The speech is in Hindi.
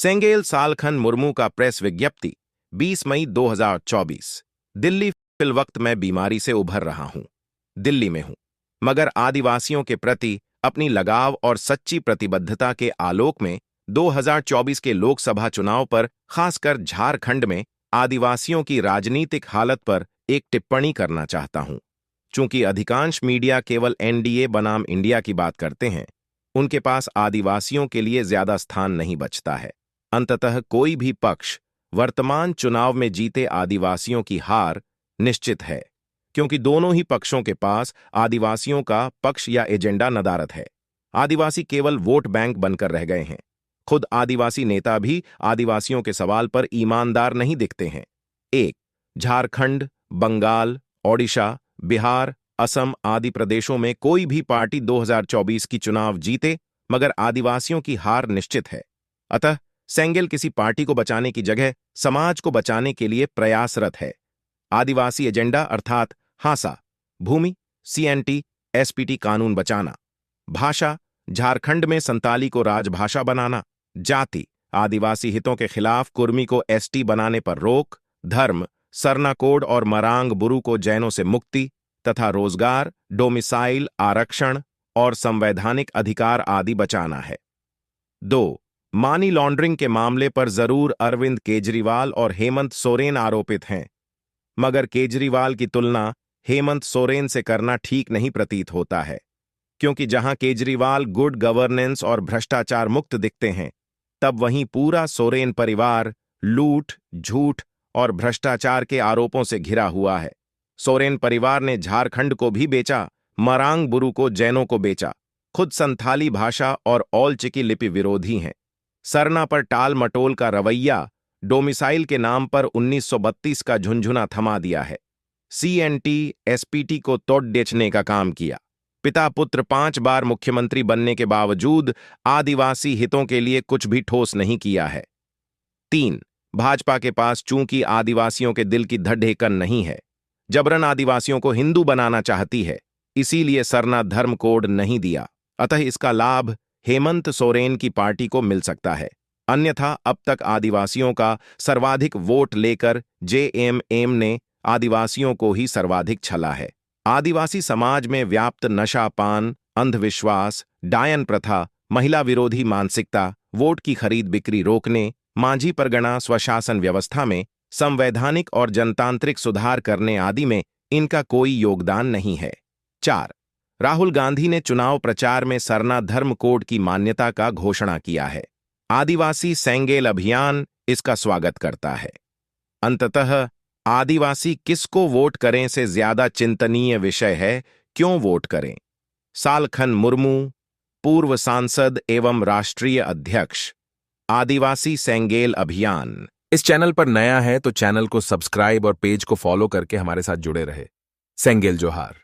सेंगेल सालखन मुर्मू का प्रेस विज्ञप्ति 20 मई 2024। दिल्ली। फिलवक्त मैं बीमारी से उभर रहा हूं, दिल्ली में हूं, मगर आदिवासियों के प्रति अपनी लगाव और सच्ची प्रतिबद्धता के आलोक में 2024 के लोकसभा चुनाव पर, खासकर झारखंड में आदिवासियों की राजनीतिक हालत पर एक टिप्पणी करना चाहता हूं। चूंकि अधिकांश मीडिया केवल एनडीए बनाम इंडिया की बात करते हैं, उनके पास आदिवासियों के लिए ज्यादा स्थान नहीं बचता है। अंततः कोई भी पक्ष वर्तमान चुनाव में जीते आदिवासियों की हार निश्चित है, क्योंकि दोनों ही पक्षों के पास आदिवासियों का पक्ष या एजेंडा नदारद है। आदिवासी केवल वोट बैंक बनकर रह गए हैं। खुद आदिवासी नेता भी आदिवासियों के सवाल पर ईमानदार नहीं दिखते हैं। एक, झारखंड, बंगाल, ओडिशा, बिहार, असम आदि प्रदेशों में कोई भी पार्टी 2024 की चुनाव जीते, मगर आदिवासियों की हार निश्चित है। अतः सेंगेल किसी पार्टी को बचाने की जगह समाज को बचाने के लिए प्रयासरत है। आदिवासी एजेंडा अर्थात हासा, भूमि, सीएनटी, एसपीटी कानून बचाना। भाषा, झारखंड में संताली को राजभाषा बनाना। जाति, आदिवासी हितों के खिलाफ कुर्मी को एसटी बनाने पर रोक। धर्म, सरना कोड और मरांग बुरु को जैनों से मुक्ति तथा रोजगार, डोमिसाइल, आरक्षण और संवैधानिक अधिकार आदि बचाना है। 2. मनी लॉन्ड्रिंग के मामले पर जरूर अरविंद केजरीवाल और हेमंत सोरेन आरोपित हैं, मगर केजरीवाल की तुलना हेमंत सोरेन से करना ठीक नहीं प्रतीत होता है, क्योंकि जहां केजरीवाल गुड गवर्नेंस और भ्रष्टाचार मुक्त दिखते हैं, तब वहीं पूरा सोरेन परिवार लूट, झूठ और भ्रष्टाचार के आरोपों से घिरा हुआ है। सोरेन परिवार ने झारखंड को भी बेचा, मरांग बुरु को जैनों को बेचा, खुद संथाली भाषा और औलचिकी लिपि विरोधी हैं। सरना पर टाल मटोल का रवैया डोमिसाइल के नाम पर 1932 का झुंझुना थमा दिया है। सीएनटी, एसपीटी को तोड़ बेचने का काम किया। पिता पुत्र 5 बार मुख्यमंत्री बनने के बावजूद आदिवासी हितों के लिए कुछ भी ठोस नहीं किया है। 3. भाजपा के पास चूंकि आदिवासियों के दिल की धड़ेकन नहीं है, जबरन आदिवासियों को हिंदू बनाना चाहती है, इसीलिए सरना धर्म कोड नहीं दिया। अतः इसका लाभ हेमंत सोरेन की पार्टी को मिल सकता है। अन्यथा अब तक आदिवासियों का सर्वाधिक वोट लेकर जेएमएम ने आदिवासियों को ही सर्वाधिक छला है। आदिवासी समाज में व्याप्त नशापान, अंधविश्वास, डायन प्रथा, महिला विरोधी मानसिकता, वोट की खरीद बिक्री रोकने, मांझी परगना स्वशासन व्यवस्था में संवैधानिक और जनतांत्रिक सुधार करने आदि में इनका कोई योगदान नहीं है। 4. राहुल गांधी ने चुनाव प्रचार में सरना धर्म कोड की मान्यता का घोषणा किया है। आदिवासी सेंगेल अभियान इसका स्वागत करता है। अंततः आदिवासी किसको वोट करें से ज्यादा चिंतनीय विषय है क्यों वोट करें। सालखन मुर्मू, पूर्व सांसद एवं राष्ट्रीय अध्यक्ष, आदिवासी सेंगेल अभियान। इस चैनल पर नया है तो चैनल को सब्सक्राइब और पेज को फॉलो करके हमारे साथ जुड़े रहे। सेंगेल जोहार।